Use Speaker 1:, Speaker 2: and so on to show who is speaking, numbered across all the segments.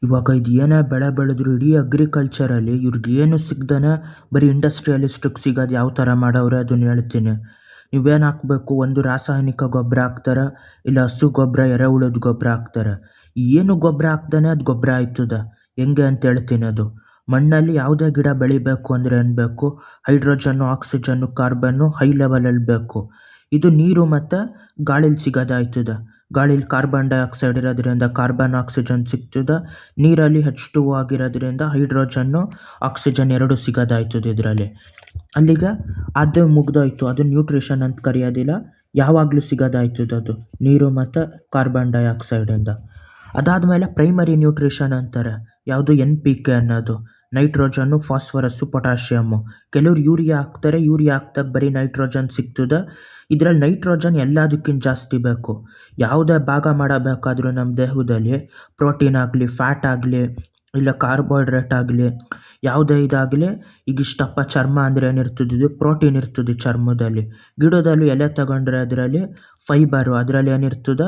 Speaker 1: ಇವಾಗ ಇದು ಏನೇ ಬೆಳೆ ಬೆಳೆದ್ರು ಇಡೀ ಅಗ್ರಿಕಲ್ಚರಲ್ಲಿ ಇವ್ರಿಗೆ ಏನು ಸಿಗ್ದೇನೆ ಬರೀ ಇಂಡಸ್ಟ್ರಿಯಲಿಸ್ಟಿಗೆ ಸಿಗೋದು ಯಾವ ಥರ ಮಾಡವ್ರೆ ಅದನ್ನ ಹೇಳ್ತೀನಿ. ನೀವೇನು ಹಾಕಬೇಕು, ಒಂದು ರಾಸಾಯನಿಕ ಗೊಬ್ಬರ ಹಾಕ್ತಾರೆ, ಇಲ್ಲ ಹಸು ಗೊಬ್ಬರ ಎರೆಹುಳದ ಗೊಬ್ಬರ ಹಾಕ್ತಾರೆ. ಏನು ಗೊಬ್ಬರ ಹಾಕ್ದೇನೆ ಅದು ಗೊಬ್ಬರ ಆಯ್ತದೆ. ಹೆಂಗೆ ಅಂತ ಹೇಳ್ತೀನಿ ಅದು. ಮಣ್ಣಲ್ಲಿ ಯಾವುದೇ ಗಿಡ ಬೆಳಿಬೇಕು ಅಂದರೆ ಏನು ಬೇಕು, ಹೈಡ್ರೋಜನ್ನು, ಆಕ್ಸಿಜನ್ನು, ಕಾರ್ಬನ್ನು ಹೈ ಲೆವೆಲಲ್ಲಿ ಬೇಕು. ಇದು ನೀರು ಮತ್ತು ಗಾಳಿಲಿ ಸಿಗೋದಾಯ್ತದೆ. ಗಾಳಿಲಿ ಕಾರ್ಬನ್ ಡೈಆಕ್ಸೈಡ್ ಇರೋದ್ರಿಂದ ಕಾರ್ಬನ್ ಆಕ್ಸಿಜನ್ ಸಿಗ್ತದೆ. ನೀರಲ್ಲಿ H2O ಆಗಿರೋದ್ರಿಂದ ಹೈಡ್ರೋಜನ್ನು ಆಕ್ಸಿಜನ್ ಎರಡು ಸಿಗೋದಾಯ್ತದೆ ಇದರಲ್ಲಿ. ಅಲ್ಲಿಗೆ ಅದು ಮುಗ್ದೋಯ್ತು. ಅದು ನ್ಯೂಟ್ರಿಷನ್ ಅಂತ ಕರೆಯೋದಿಲ್ಲ, ಯಾವಾಗಲೂ ಸಿಗೋದಾಯ್ತದೆ ಅದು ನೀರು ಮತ್ತು ಕಾರ್ಬನ್ ಡೈಆಕ್ಸೈಡಿಂದ. ಅದಾದಮೇಲೆ ಪ್ರೈಮರಿ ನ್ಯೂಟ್ರಿಷನ್ ಅಂತಾರೆ. ಯಾವುದು NPK ಅನ್ನೋದು, ನೈಟ್ರೋಜನ್ನು, ಫಾಸ್ಫರಸ್ಸು, ಪೊಟ್ಯಾಷಿಯಮ್ಮು. ಕೆಲವ್ರು ಯೂರಿಯಾ ಹಾಕ್ತಾರೆ, ಯೂರಿಯಾ ಹಾಕ್ದಾಗ ಬರೀ ನೈಟ್ರೋಜನ್ ಸಿಗ್ತದೆ. ಇದರಲ್ಲಿ ನೈಟ್ರೋಜನ್ ಎಲ್ಲದಕ್ಕಿಂತ ಜಾಸ್ತಿ ಬೇಕು. ಯಾವುದೇ ಭಾಗ ಮಾಡಬೇಕಾದ್ರೂ ನಮ್ಮ ದೇಹದಲ್ಲಿ, ಪ್ರೋಟೀನ್ ಆಗಲಿ, ಫ್ಯಾಟ್ ಆಗಲಿ, ಇಲ್ಲ ಕಾರ್ಬೋಹೈಡ್ರೇಟ್ ಆಗಲಿ, ಯಾವುದೇ ಇದಾಗಲಿ, ಈಗ ಇಷ್ಟಪ್ಪ ಚರ್ಮ ಅಂದರೆ ಏನಿರ್ತದೆ, ಇದು ಪ್ರೋಟೀನ್ ಇರ್ತದೆ ಚರ್ಮದಲ್ಲಿ. ಗಿಡದಲ್ಲಿ ಎಲೆ ತಗೊಂಡ್ರೆ ಅದರಲ್ಲಿ ಫೈಬರು, ಅದರಲ್ಲಿ ಏನಿರ್ತದೆ,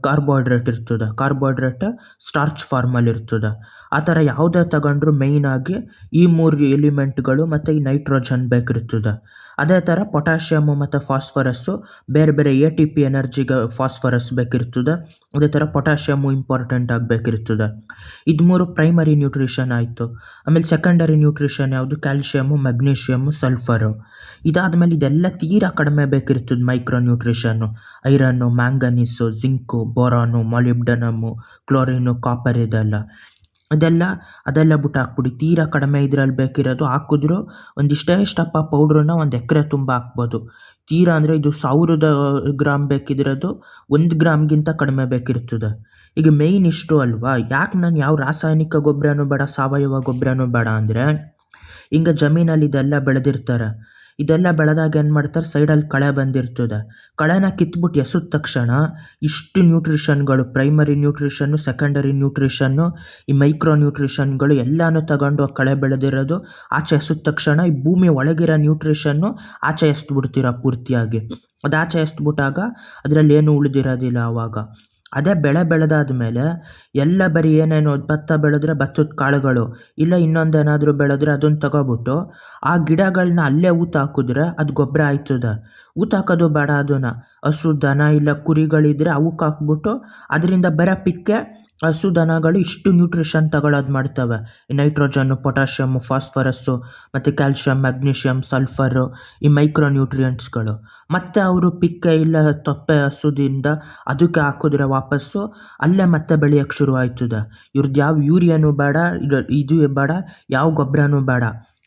Speaker 1: ಕಾರ್ಬೋಹೈಡ್ರೇಟ್ ಇರ್ತದೆ. ಕಾರ್ಬೋಹೈಡ್ರೇಟ್ ಸ್ಟಾರ್ಚ್ ಫಾರ್ಮಲ್ಲಿ ಇರ್ತದೆ. ಆ ಥರ ಯಾವುದೇ ತಗೊಂಡ್ರು ಮೇಯ್ನಾಗಿ ಈ ಮೂರು ಎಲಿಮೆಂಟ್ಗಳು ಮತ್ತು ಈ ನೈಟ್ರೋಜನ್ ಬೇಕಿರ್ತದೆ. ಅದೇ ಥರ ಪೊಟ್ಯಾಷಿಯಮ್ಮು ಮತ್ತು ಫಾಸ್ಫರಸ್ಸು ಬೇರೆ ಬೇರೆ ATP ಎನರ್ಜಿಗೆ ಫಾಸ್ಫರಸ್ ಬೇಕಿರ್ತದೆ. ಅದೇ ಥರ ಪೊಟ್ಯಾಷಿಯಮ್ಮು ಇಂಪಾರ್ಟೆಂಟ್ ಆಗಬೇಕಿರ್ತದೆ. ಇದು ಮೂರು ಪ್ರೈಮರಿ ನ್ಯೂಟ್ರಿಷನ್ ಆಯಿತು. ಆಮೇಲೆ ಸೆಕೆಂಡರಿ ನ್ಯೂಟ್ರಿಷನ್ ಯಾವುದು, ಕ್ಯಾಲ್ಶಿಯಮ್ಮು, ಮೆಗ್ನೀಷಿಯಮ್ಮು, ಸಲ್ಫರು. ಇದಾದಮೇಲೆ ಇದೆಲ್ಲ ತೀರಾ ಕಡಿಮೆ ಬೇಕಿರ್ತದೆ. Micro nutrition, iron, manganese, zinc, boron, molybdenum, chlorine, copper, ಅದೆಲ್ಲ ಬಿಟ್ಟು ಹಾಕ್ಬಿಡಿ. ತೀರಾ ಕಡಿಮೆ ಇದರಲ್ಲಿ ಬೇಕಿರೋದು ಹಾಕಿದ್ರು ಇಷ್ಟಪ್ಪ ಪೌಡ್ರನ್ನ 1 ಎಕರೆ ತುಂಬ ಹಾಕ್ಬೋದು. ತೀರಾ ಅಂದರೆ ಇದು 1000 ಗ್ರಾಮ್ ಬೇಕಿರೋದು 1 ಗ್ರಾಮ್ಗಿಂತ ಕಡಿಮೆ ಬೇಕಿರ್ತದೆ. ಈಗ ಮೇಯ್ನ್ ಇಷ್ಟು ಅಲ್ವಾ, ಯಾಕೆ ನಾನು ಯಾವ ರಾಸಾಯನಿಕ ಗೊಬ್ಬರನೂ ಬೇಡ, ಸಾವಯವ ಗೊಬ್ಬರನೂ ಬೇಡ ಅಂದರೆ, ಹಿಂಗೆ ಜಮೀನಲ್ಲಿ ಇದೆಲ್ಲ ಬೆಳೆದಿರ್ತಾರೆ. ಇದೆಲ್ಲ ಬೆಳೆದಾಗ ಏನು ಮಾಡ್ತಾರೆ, ಸೈಡಲ್ಲಿ ಕಳೆ ಬಂದಿರ್ತದೆ. ಕಳೆನ ಕಿತ್ಬಿಟ್ಟು ಎಸೆದ ತಕ್ಷಣ ಇಷ್ಟು ನ್ಯೂಟ್ರಿಷನ್ಗಳು, ಪ್ರೈಮರಿ ನ್ಯೂಟ್ರಿಷನ್ನು, ಸೆಕೆಂಡರಿ ನ್ಯೂಟ್ರಿಷನ್ನು, ಈ ಮೈಕ್ರೋ ನ್ಯೂಟ್ರಿಷನ್ಗಳು ಎಲ್ಲನೂ ತಗೊಂಡು ಕಳೆ ಬೆಳೆದಿರೋದು ಆಚೆ ಎಸೆದ ತಕ್ಷಣ ಈ ಭೂಮಿ ಒಳಗಿರೋ ನ್ಯೂಟ್ರಿಷನ್ನು ಆಚೆ ಎಸ್ದ್ಬಿಡ್ತೀರ ಪೂರ್ತಿಯಾಗಿ. ಅದು ಆಚೆ ಎಸ್ದ್ಬಿಟ್ಟಾಗ ಅದರಲ್ಲಿ ಏನು ಉಳಿದಿರೋದಿಲ್ಲ ಆವಾಗ. ಅದೇ ಬೆಳೆ ಬೆಳೆದಾದ್ಮೇಲೆ ಎಲ್ಲ ಬರೀ ಏನೇನು ಭತ್ತ ಬೆಳೆದ್ರೆ ಭತ್ತದ ಕಾಳುಗಳು, ಇಲ್ಲ ಇನ್ನೊಂದೇನಾದರೂ ಬೆಳೆದ್ರೆ ಅದನ್ನು ತಗೊಬಿಟ್ಟು ಆ ಗಿಡಗಳನ್ನ ಅಲ್ಲೇ ಹಾಕಿದ್ರೆ ಅದು ಗೊಬ್ಬರ ಆಯ್ತದೆ. ಹಾಕೋದು ಬೇಡ ಅದನ್ನು. ಹಸು, ದನ ಇಲ್ಲ ಕುರಿಗಳಿದ್ರೆ ಅವಕ್ಕೆ ಹಾಕ್ಬಿಟ್ಟು ಅದರಿಂದ ಬರೋ ಪಿಕ್ಕೆ ಹಸು ದನಗಳು ಇಷ್ಟು ನ್ಯೂಟ್ರಿಷನ್ ತಗೊಳ್ಳೋದು ಮಾಡ್ತವೆ. ಈ ನೈಟ್ರೋಜನ್ನು, ಪೊಟ್ಯಾಷಿಯಮ್ಮು, ಫಾಸ್ಫರಸ್ಸು ಮತ್ತು ಕ್ಯಾಲ್ಶಿಯಮ್, ಮ್ಯಾಗ್ನೀಷಿಯಮ್, ಸಲ್ಫರು, ಈ ಮೈಕ್ರೋ ನ್ಯೂಟ್ರಿಯೆಂಟ್ಸ್ಗಳು. ಮತ್ತು ಅವರು ಪಿಕ್ಕೆ ಇಲ್ಲ ತೊಪ್ಪೆ ಹಸುದಿಂದ ಅದಕ್ಕೆ ಹಾಕಿದ್ರೆ ವಾಪಸ್ಸು ಅಲ್ಲೇ ಮತ್ತೆ ಬೆಳೆಯೋಕ್ಕೆ ಶುರು ಆಯ್ತದೆ. ಇವ್ರದ್ದು ಯಾವ ಯೂರಿಯಾನೂ ಬೇಡ, ಇದು ಬೇಡ, ಯಾವ ಗೊಬ್ಬರನೂ ಬೇಡ.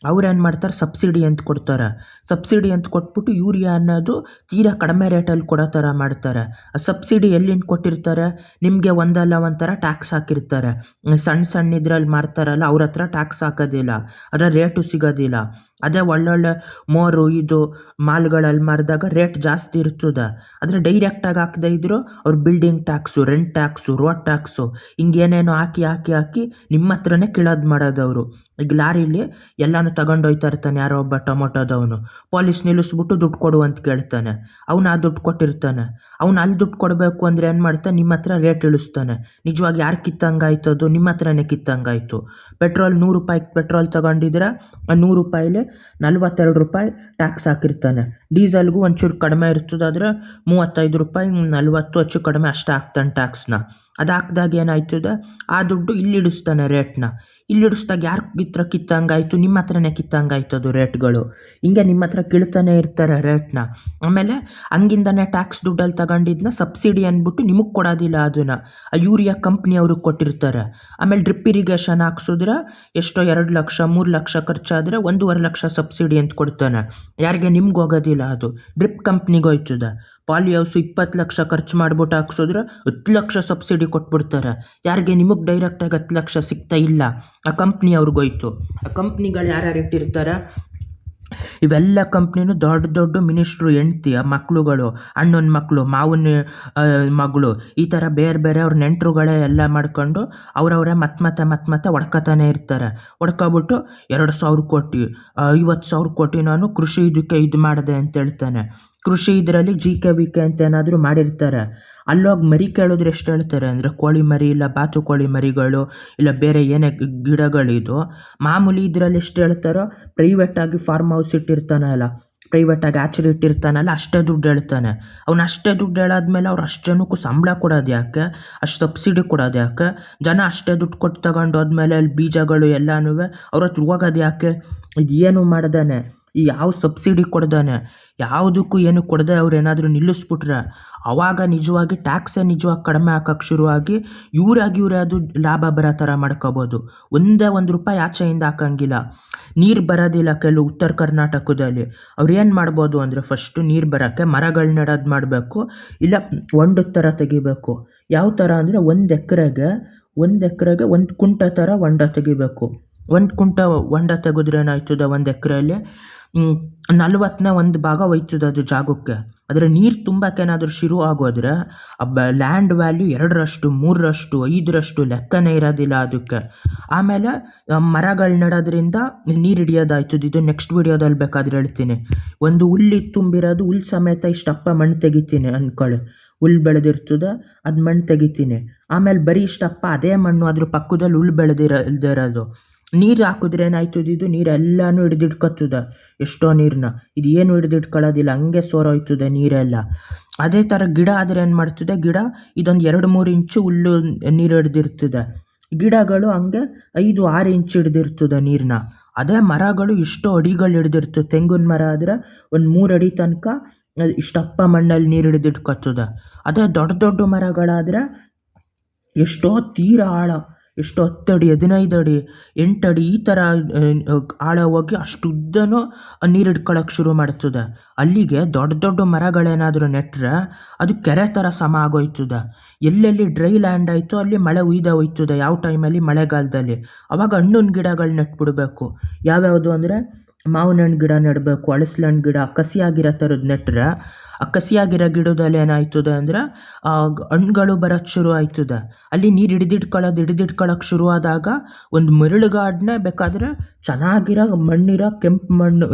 Speaker 1: ಅವ್ರೇನು ಮಾಡ್ತಾರೆ, ಸಬ್ಸಿಡಿ ಅಂತ ಕೊಡ್ತಾರೆ. ಸಬ್ಸಿಡಿ ಅಂತ ಕೊಟ್ಬಿಟ್ಟು ಯೂರಿಯಾ ಅನ್ನೋದು ತೀರಾ ಕಡಿಮೆ ರೇಟಲ್ಲಿ ಕೊಡೋ ಥರ ಮಾಡ್ತಾರೆ. ಆ ಸಬ್ಸಿಡಿ ಎಲ್ಲಿಂದ ಕೊಟ್ಟಿರ್ತಾರೆ, ನಿಮಗೆ ಒಂದಲ್ಲ ಒಂಥರ ಟ್ಯಾಕ್ಸ್ ಹಾಕಿರ್ತಾರೆ. ಸಣ್ಣ ಇದ್ರಲ್ಲಿ ಮಾರ್ತಾರಲ್ಲ ಅವ್ರ ಹತ್ರ ಟ್ಯಾಕ್ಸ್ ಹಾಕೋದಿಲ್ಲ, ಅದರ ರೇಟು ಸಿಗೋದಿಲ್ಲ. ಅದೇ ಒಳ್ಳೊಳ್ಳೆ ಮೋರು ಇದು ಮಾಲ್ಗಳಲ್ಲಿ ಮಾರಿದಾಗ ರೇಟ್ ಜಾಸ್ತಿ ಇರ್ತದೆ. ಆದರೆ ಡೈರೆಕ್ಟಾಗಿ ಹಾಕದೇ ಇದ್ದರೂ ಅವ್ರು building tax, rent tax, road tax ಹಿಂಗೇನೇನೋ ಹಾಕಿ ನಿಮ್ಮ ಹತ್ರನೇ ಕೀಳೋದು ಮಾಡೋದು ಅವರು. ಈಗ ಲಾರೀಲಿ ಎಲ್ಲನೂ ತಗೊಂಡೋಗ್ತಾ ಇರ್ತಾನೆ ಯಾರೋ ಒಬ್ಬ ಟೊಮೊಟೊದವನು. ಪೊಲೀಸ್ ನಿಲ್ಲಿಸ್ಬಿಟ್ಟು ದುಡ್ಡು ಕೊಡು ಅಂತ ಕೇಳ್ತಾನೆ. ಅವ್ನು ಆ ದುಡ್ಡು ಕೊಟ್ಟಿರ್ತಾನೆ. ಅವ್ನು ಅಲ್ಲಿ ದುಡ್ಡು ಕೊಡಬೇಕು ಅಂದರೆ ಏನು ಮಾಡ್ತಾನೆ, ನಿಮ್ಮ ಹತ್ರ ರೇಟ್ ಇಳಿಸ್ತಾನೆ. ನಿಜವಾಗಿ ಯಾರು ಕಿತ್ತಂಗಾಯ್ತದು, ನಿಮ್ಮ ಹತ್ರನೇ ಕಿತ್ತಂಗಾಯ್ತು. ಪೆಟ್ರೋಲ್ 100 ರೂಪಾಯಿಗೆ ಪೆಟ್ರೋಲ್ ತಗೊಂಡಿದ್ರೆ ಆ 100 ರೂಪಾಯಿಲಿ 42 ರೂಪಾಯಿ ಟ್ಯಾಕ್ಸ್ ಹಾಕಿರ್ತಾನೆ. ಡೀಸೆಲ್ಗೂ ಒಂಚೂರು ಕಡಿಮೆ ಇರ್ತದಾದ್ರೆ 35 ರೂಪಾಯಿ, 40 ಹೆಚ್ಚು ಕಡಿಮೆ ಅಷ್ಟೇ ಹಾಕ್ತಾನೆ ಟ್ಯಾಕ್ಸ್ನ. ಅದು ಹಾಕ್ದಾಗ ಏನಾಯ್ತದೆ, ಆ ದುಡ್ಡು ಇಲ್ಲಿ ಇಳಿಸ್ತಾನೆ ರೇಟ್ನ. ಇಲ್ಲಿ ಇಳಿಸ್ದಾಗ ಯಾರು ಹತ್ರ ಕಿತ್ತಂಗಾಯ್ತು, ನಿಮ್ಮ ಹತ್ರನೇ ಕಿತ್ತಂಗಾಯ್ತದು ರೇಟ್ಗಳು. ಹಿಂಗೆ ನಿಮ್ಮ ಹತ್ರ ಕೀಳ್ತಾನೆ ಇರ್ತಾರೆ ರೇಟ್ನ. ಆಮೇಲೆ ಹಂಗಿಂದನೇ ಟ್ಯಾಕ್ಸ್ ದುಡ್ಡಲ್ಲಿ ತಗೊಂಡಿದ್ದನ್ನ ಸಬ್ಸಿಡಿ ಅಂದ್ಬಿಟ್ಟು ನಿಮಗೆ ಕೊಡೋದಿಲ್ಲ, ಅದನ್ನು ಆ ಯೂರಿಯಾ ಕಂಪ್ನಿ ಅವ್ರಿಗೆ ಕೊಟ್ಟಿರ್ತಾರೆ. ಆಮೇಲೆ ಡ್ರಿಪ್ ಇರಿಗೇಷನ್ ಹಾಕ್ಸಿದ್ರೆ ಎಷ್ಟೋ 2 ಲಕ್ಷ 3 ಲಕ್ಷ ಖರ್ಚಾದರೆ 1.5 ಲಕ್ಷ ಸಬ್ಸಿಡಿ ಅಂತ ಕೊಡ್ತಾನೆ. ಯಾರಿಗೆ, ನಿಮ್ಗೆ ಹೋಗೋದಿಲ್ಲ, ಅದು ಡ್ರಿಪ್ ಕಂಪ್ನಿಗೆ ಹೋಯ್ತದೆ. ಪಾಲಿ ಹೌಸು 20 ಲಕ್ಷ ಖರ್ಚು ಮಾಡ್ಬಿಟ್ಟು ಹಾಕ್ಸಿದ್ರೆ 10 ಲಕ್ಷ ಸಬ್ಸಿಡಿ ಕೊಟ್ಬಿಡ್ತಾರೆ. ಯಾರಿಗೆ, ನಿಮಗೆ ಡೈರೆಕ್ಟಾಗಿ 10 ಲಕ್ಷ ಸಿಗ್ತಾ ಇಲ್ಲ, ಆ ಕಂಪ್ನಿ ಅವ್ರಿಗೋಯ್ತು. ಆ ಕಂಪ್ನಿಗಳು ಯಾರ್ಯಾರು ಇಟ್ಟಿರ್ತಾರೆ, ಇವೆಲ್ಲ ಕಂಪ್ನಿನೂ ದೊಡ್ಡ ಮಿನಿಸ್ಟ್ರು ಹೆಂಡ್ತಿ, ಮಕ್ಕಳುಗಳು, ಅಣ್ಣನ ಮಕ್ಕಳು, ಮಾವನ ಮಗಳು, ಈ ಥರ ಬೇರೆ ಅವ್ರ ನೆಂಟರುಗಳೇ ಎಲ್ಲ ಮಾಡ್ಕೊಂಡು ಅವರವರೇ ಮತ್ತೆ ಹೊಡ್ಕೊತಾನೆ ಇರ್ತಾರೆ. ಹೊಡ್ಕೊಬಿಟ್ಟು 2,000 ಕೋಟಿ 50,000 ಕೋಟಿ ನಾನು ಕೃಷಿ ಇದಕ್ಕೆ ಇದು ಮಾಡಿದೆ ಅಂತ ಹೇಳ್ತಾನೆ. ಕೃಷಿ ಇದರಲ್ಲಿ GKVK ಅಂತ ಏನಾದರೂ ಮಾಡಿರ್ತಾರೆ. ಅಲ್ಲೋಗಿ ಮರಿ ಕೇಳಿದ್ರೆ ಎಷ್ಟು ಹೇಳ್ತಾರೆ ಅಂದರೆ ಕೋಳಿ ಮರಿ ಇಲ್ಲ ಬಾತುಕೋಳಿ ಮರಿಗಳು ಇಲ್ಲ ಬೇರೆ ಏನೇ ಗಿಡಗಳಿದು ಮಾಮೂಲಿ ಇದರಲ್ಲಿ ಎಷ್ಟು ಹೇಳ್ತಾರೋ ಪ್ರೈವೇಟಾಗಿ ಫಾರ್ಮ್ ಹೌಸ್ ಇಟ್ಟಿರ್ತಾನಲ್ಲ ಪ್ರೈವೇಟಾಗಿ ಆಚರಿ ಇಟ್ಟಿರ್ತಾನಲ್ಲ ಅಷ್ಟೇ ದುಡ್ಡು ಹೇಳ್ತಾನೆ. ಅವ್ನು ಅಷ್ಟೇ ದುಡ್ಡು ಹೇಳಾದ್ಮೇಲೆ ಅವ್ರು ಅಷ್ಟು ಜನಕ್ಕೂ ಸಂಬಳ ಕೊಡೋದು ಯಾಕೆ, ಅಷ್ಟು ಸಬ್ಸಿಡಿ ಕೊಡೋದು ಯಾಕೆ, ಜನ ಅಷ್ಟೇ ದುಡ್ಡು ಕೊಟ್ಟು ತಗೊಂಡು ಹೋದ್ಮೇಲೆ ಅಲ್ಲಿ ಬೀಜಗಳು ಎಲ್ಲನೂ ಅವ್ರ ಹತ್ರ ಹೋಗೋದು ಯಾಕೆ, ಇದು ಏನು ಮಾಡ್ದಾನೆ ಈ ಯಾವ ಸಬ್ಸಿಡಿ ಕೊಡ್ದಾನೆ ಯಾವುದಕ್ಕೂ ಏನು ಕೊಡದೆ ಅವ್ರು ಏನಾದರೂ ನಿಲ್ಲಿಸ್ಬಿಟ್ರೆ ಅವಾಗ ನಿಜವಾಗಿ ಟ್ಯಾಕ್ಸೇ ನಿಜವಾಗಿ ಕಡಿಮೆ ಹಾಕಕ್ಕೆ ಶುರುವಾಗಿ ಇವರೇ ಅದು ಲಾಭ ಬರೋ ಥರ ಮಾಡ್ಕೋಬೋದು. ಒಂದೇ ₹1 ಆಚೆಯಿಂದ ಹಾಕಂಗಿಲ್ಲ. ನೀರು ಬರೋದಿಲ್ಲ ಕೆಲವು ಉತ್ತರ ಕರ್ನಾಟಕದಲ್ಲಿ. ಅವ್ರು ಏನು ಮಾಡ್ಬೋದು ಅಂದರೆ ಫಸ್ಟು ನೀರು ಬರೋಕ್ಕೆ ಮರಗಳು ನೆಡೋದು ಮಾಡಬೇಕು, ಇಲ್ಲ ಹೊಂಡದ ಥರ ತೆಗಿಬೇಕು. ಯಾವ ಥರ ಅಂದರೆ ಒಂದು ಎಕರೆಗೆ 1 ಕುಂಟೆ ಥರ ಹೊಂಡ ತೆಗಿಬೇಕು. 1 ಕುಂಟೆ ಹೊಂಡ ತೆಗೆದ್ರೆ ಏನಾಯ್ತದೆ, 1 ಎಕರೆಯಲ್ಲಿ 40ನೇ 1 ಭಾಗ ಹೋಯ್ತದೆ ಅದು ಜಾಗಕ್ಕೆ. ಆದರೆ ನೀರು ತುಂಬಕ್ಕೇನಾದರೂ ಶುರು ಆಗೋದ್ರೆ ಲ್ಯಾಂಡ್ ವ್ಯಾಲ್ಯೂ 2ರಷ್ಟು 3ರಷ್ಟು 5ರಷ್ಟು ಲೆಕ್ಕನೇ ಇರೋದಿಲ್ಲ ಅದಕ್ಕೆ. ಆಮೇಲೆ ಮರಗಳು ನೆಡೋದ್ರಿಂದ ನೀರು ಹಿಡಿಯೋದಾಯ್ತದೆ. ಇದು ನೆಕ್ಸ್ಟ್ ವೀಡಿಯೋದಲ್ಲಿ ಬೇಕಾದ್ರೆ ಹೇಳ್ತೀನಿ. ಒಂದು ಹುಲ್ಲು ತುಂಬಿರೋದು ಹುಲ್ಲು ಸಮೇತ ಇಷ್ಟಪ್ಪ ಮಣ್ಣು ತೆಗಿತೀನಿ ಅಂದ್ಕೊಳ್ಳಿ, ಹುಲ್ಲು ಬೆಳೆದಿರ್ತದೆ ಅದು ಮಣ್ಣು ತೆಗಿತೀನಿ. ಆಮೇಲೆ ಬರೀ ಇಷ್ಟಪ್ಪ ಅದೇ ಮಣ್ಣು ಅದ್ರ ಪಕ್ಕದಲ್ಲಿ ಹುಲ್ಲು ಬೆಳೆದಿರಲ್ದೇ ಇರೋದು ನೀರು ಹಾಕಿದ್ರೆ ಏನಾಯ್ತದೆ, ಇದು ನೀರೆಲ್ಲನೂ ಹಿಡಿದಿಟ್ಕೊತದೆ ಎಷ್ಟೋ ನೀರನ್ನ. ಇದು ಏನು ಹಿಡಿದಿಟ್ಕೊಳ್ಳೋದಿಲ್ಲ, ಹಂಗೆ ಸೋರೋಯ್ತದೆ ನೀರೆಲ್ಲ. ಅದೇ ಥರ ಗಿಡ ಆದರೆ ಏನು ಮಾಡ್ತದೆ, ಗಿಡ ಇದೊಂದು 2-3 ಇಂಚು ಹುಲ್ಲು ನೀರು ಹಿಡ್ದಿರ್ತದೆ, ಗಿಡಗಳು ಹಂಗೆ 5-6 ಇಂಚು ಹಿಡ್ದಿರ್ತದೆ ನೀರನ್ನ. ಅದೇ ಮರಗಳು ಇಷ್ಟೋ ಅಡಿಗಳು ಹಿಡ್ದಿರ್ತದೆ. ತೆಂಗಿನ ಮರ ಆದರೆ ಒಂದು 3 ಅಡಿ ತನಕ ಇಷ್ಟಪ್ಪ ಮಣ್ಣಲ್ಲಿ ನೀರು ಹಿಡಿದಿಟ್ಕೊತದೆ. ಅದೇ ದೊಡ್ಡ ಮರಗಳಾದರೆ ಎಷ್ಟೋ ತೀರ ಆಳ, ಎಷ್ಟು 10 ಅಡಿ 15 ಅಡಿ 8 ಅಡಿ ಈ ಥರ ಆಳ ಹೋಗಿ ಅಷ್ಟು ಉದ್ದನೂ ನೀರು ಹಿಡ್ಕೊಳಕ್ಕೆ ಶುರು ಮಾಡ್ತದೆ. ಅಲ್ಲಿಗೆ ದೊಡ್ಡ ಮರಗಳೇನಾದರೂ ನೆಟ್ಟರೆ ಅದು ಕೆರೆ ಥರ ಸಮ ಆಗೋಯ್ತದೆ. ಎಲ್ಲೆಲ್ಲಿ ಡ್ರೈ ಲ್ಯಾಂಡ್ ಆಯಿತು ಅಲ್ಲಿ ಮಳೆ ಉಯ್ದೇ ಹೋಯ್ತದೆ. ಯಾವ ಟೈಮಲ್ಲಿ ಮಳೆಗಾಲದಲ್ಲಿ ಅವಾಗ ಹಣ್ಣಿನ ಗಿಡಗಳು ನೆಟ್ಬಿಡ್ಬೇಕು. ಯಾವ್ಯಾವುದು ಅಂದರೆ ಮಾವಿನ ಹಣ್ಣು ಗಿಡ ನೆಡಬೇಕು, ಹಲಸಿನ ಹಣ್ಣು ಗಿಡ ಕಸಿಯಾಗಿರೋ ಥರದ್ದು ನೆಟ್ಟರೆ ಆ ಕಸಿಯಾಗಿರೋ ಗಿಡದಲ್ಲಿ ಏನಾಯ್ತದೆ ಅಂದರೆ ಹಣ್ಣುಗಳು ಬರೋಕ್ಕೆ ಶುರು ಆಯ್ತದೆ. ಅಲ್ಲಿ ನೀರು ಹಿಡಿದಿಟ್ಕೊಳ್ಳೋಕೆ ಶುರುವಾದಾಗ ಒಂದು ಮರಳುಗಾಡನ್ನೇ ಬೇಕಾದರೆ ಚೆನ್ನಾಗಿರೋ ಮಣ್ಣಿರೋ ಕೆಂಪು ಮಣ್ಣು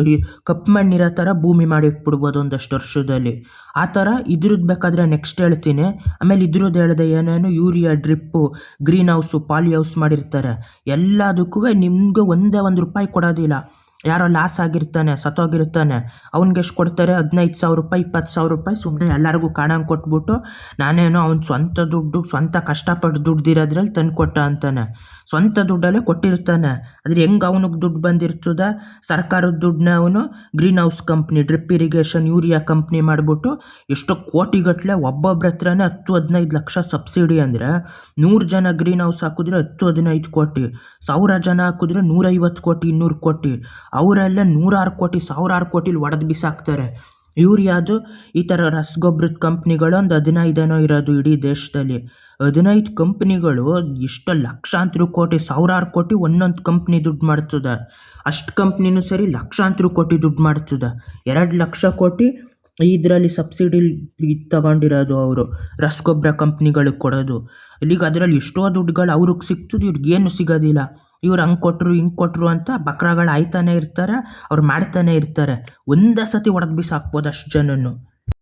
Speaker 1: ಕಪ್ಪು ಮಣ್ಣಿರೋ ಥರ ಭೂಮಿ ಮಾಡಿಟ್ಬಿಡ್ಬೋದು ಒಂದಷ್ಟು ವರ್ಷದಲ್ಲಿ. ಆ ಥರ ಇದ್ರದ್ದು ಬೇಕಾದರೆ ನೆಕ್ಸ್ಟ್ ಹೇಳ್ತೀನಿ. ಆಮೇಲೆ ಇದ್ರದ್ದು ಹೇಳಿದೆ ಏನೇನು urea drip greenhouse polyhouse ಮಾಡಿರ್ತಾರೆ. ಎಲ್ಲದಕ್ಕೂ ನಿಮ್ಗೆ ಒಂದೇ ₹1 ಕೊಡೋದಿಲ್ಲ. ಯಾರೋ ಲಾಸ್ ಆಗಿರ್ತಾನೆ ಸತ್ತೋಗಿರ್ತಾನೆ ಅವ್ನಿಗೆ ಎಷ್ಟು ಕೊಡ್ತಾರೆ, ₹15,000 ₹20,000 ಸುಮ್ಮನೆ ಎಲ್ಲರಿಗೂ ಕಾಣಂಗೆ ಕೊಟ್ಬಿಟ್ಟು ನಾನೇನೋ ಅವ್ನು ಸ್ವಂತ ದುಡ್ಡು ಸ್ವಂತ ಕಷ್ಟಪಟ್ಟು ದುಡ್ದಿರೋದ್ರಲ್ಲಿ ತಂದು ಕೊಟ್ಟ ಅಂತಾನೆ. ಸ್ವಂತ ದುಡ್ಡಲ್ಲೇ ಕೊಟ್ಟಿರ್ತಾನೆ. ಆದರೆ ಹೆಂಗೆ ಅವನಿಗೆ ದುಡ್ಡು ಬಂದಿರ್ತದೆ, ಸರ್ಕಾರದ ದುಡ್ಡನ್ನ ಅವನು green house company drip irrigation urea company ಮಾಡಿಬಿಟ್ಟು ಎಷ್ಟೋ ಕೋಟಿಗಟ್ಟಲೆ ಒಬ್ಬೊಬ್ಬರ ಹತ್ರನೇ 10-15 ಲಕ್ಷ ಸಬ್ಸಿಡಿ. ಅಂದರೆ 100 ಜನ ಗ್ರೀನ್ ಹೌಸ್ ಹಾಕಿದ್ರೆ 10-15 ಕೋಟಿ, 1000 ಜನ ಹಾಕಿದ್ರೆ 150 ಕೋಟಿ 200 ಕೋಟಿ, ಅವರೆಲ್ಲ 100 ಕೋಟಿ 1000 ಕೋಟಿಲಿ ಒಡೆದು ಬಿಸಾಕ್ತಾರೆ. ಯೂರಿಯಾದು ಈ ಥರ ರಸಗೊಬ್ಬರದ ಕಂಪ್ನಿಗಳು ಒಂದು 15 ಇರೋದು ಇಡೀ ದೇಶದಲ್ಲಿ. 15 ಕಂಪ್ನಿಗಳು ಎಷ್ಟು ಲಕ್ಷಾಂತರ ಕೋಟಿ 1000 ಕೋಟಿ ಒಂದೊಂದು ಕಂಪ್ನಿ ದುಡ್ಡು ಮಾಡ್ತದೆ. ಅಷ್ಟು ಕಂಪ್ನಿನೂ ಸರಿ ಲಕ್ಷಾಂತರ ಕೋಟಿ ದುಡ್ಡು ಮಾಡ್ತದೆ. 2 ಲಕ್ಷ ಕೋಟಿ ಇದರಲ್ಲಿ ಸಬ್ಸಿಡಿ ತಗೊಂಡಿರೋದು ಅವರು ರಸಗೊಬ್ಬರ ಕಂಪ್ನಿಗಳಿಗೆ ಕೊಡೋದು. ಇಲ್ಲಿಗೆ ಅದರಲ್ಲಿ ಎಷ್ಟೋ ದುಡ್ಡುಗಳು ಅವ್ರಿಗೆ ಸಿಗ್ತದೆ, ಇವ್ರಿಗೇನು ಸಿಗೋದಿಲ್ಲ. ಇವ್ರು ಹಂಗೆ ಕೊಟ್ಟರು ಹಿಂಗೆ ಕೊಟ್ಟರು ಅಂತ ಬಕ್ರಾಗಳು ಆಯ್ತಾನೆ ಇರ್ತಾರೆ, ಅವ್ರು ಮಾಡ್ತಾನೆ ಇರ್ತಾರೆ. ಒಂದೇ ಸತಿ ಒಡೆದು ಬಿಸಾಕ್ಬೋದು ಅಷ್ಟು ಜನನು.